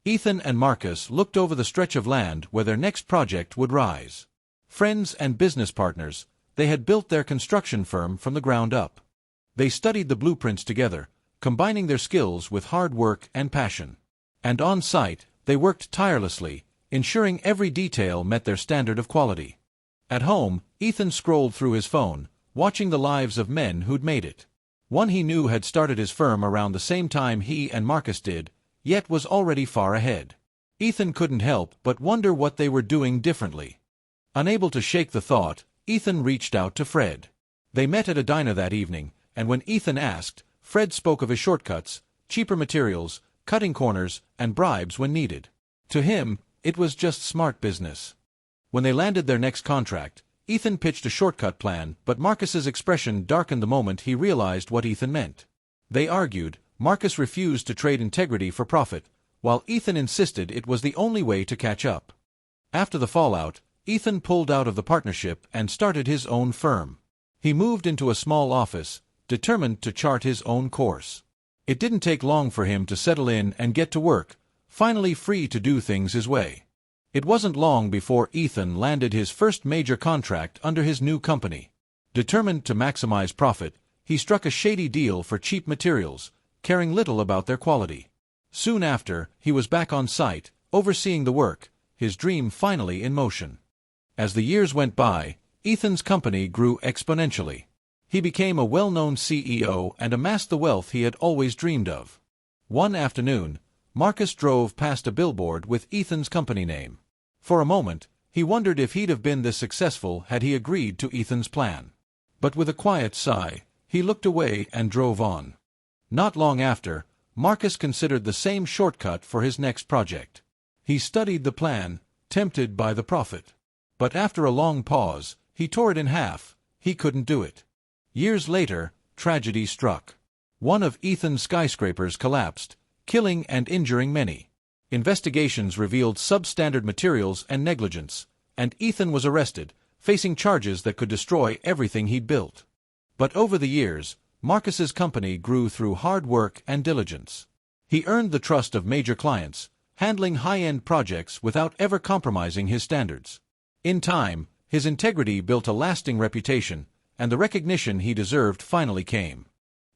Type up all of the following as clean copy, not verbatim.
Ethan and Marcus looked over the stretch of land where their next project would rise. Friends and business partners, they had built their construction firm from the ground up. They studied the blueprints together, combining their skills with hard work and passion. And on site, they worked tirelessly, ensuring every detail met their standard of quality. At home, Ethan scrolled through his phone, watching the lives of men who'd made it. One he knew had started his firm around the same time he and Marcus did, yet was already far ahead. Ethan couldn't help but wonder what they were doing differently. Unable to shake the thought, Ethan reached out to Fred. They met at a diner that evening, and when Ethan asked, Fred spoke of his shortcuts, cheaper materials, cutting corners, and bribes when needed. To him, it was just smart business. When they landed their next contract, Ethan pitched a shortcut plan, but Marcus's expression darkened the moment he realized what Ethan meant. They argued. Marcus refused to trade integrity for profit, while Ethan insisted it was the only way to catch up. After the fallout, Ethan pulled out of the partnership and started his own firm. He moved into a small office, determined to chart his own course. It didn't take long for him to settle in and get to work, finally free to do things his way. It wasn't long before Ethan landed his first major contract under his new company. Determined to maximize profit, he struck a shady deal for cheap materials, caring little about their quality. Soon after, he was back on site, overseeing the work, his dream finally in motion. As the years went by, Ethan's company grew exponentially. He became a well-known CEO and amassed the wealth he had always dreamed of. One afternoon, Marcus drove past a billboard with Ethan's company name. For a moment, he wondered if he'd have been this successful had he agreed to Ethan's plan. But with a quiet sigh, he looked away and drove on. Not long after, Marcus considered the same shortcut for his next project. He studied the plan, tempted by the profit. But after a long pause, he tore it in half. He couldn't do it. Years later, tragedy struck. One of Ethan's skyscrapers collapsed, killing and injuring many. Investigations revealed substandard materials and negligence, and Ethan was arrested, facing charges that could destroy everything he'd built. But over the years, Marcus's company grew through hard work and diligence. He earned the trust of major clients, handling high-end projects without ever compromising his standards. In time, his integrity built a lasting reputation, and the recognition he deserved finally came.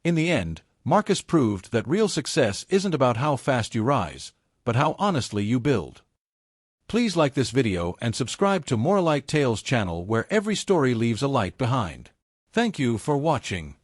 In the end, Marcus proved that real success isn't about how fast you rise, but how honestly you build. Please like this video and subscribe to Moralight Tales channel where every story leaves a light behind. Thank you for watching.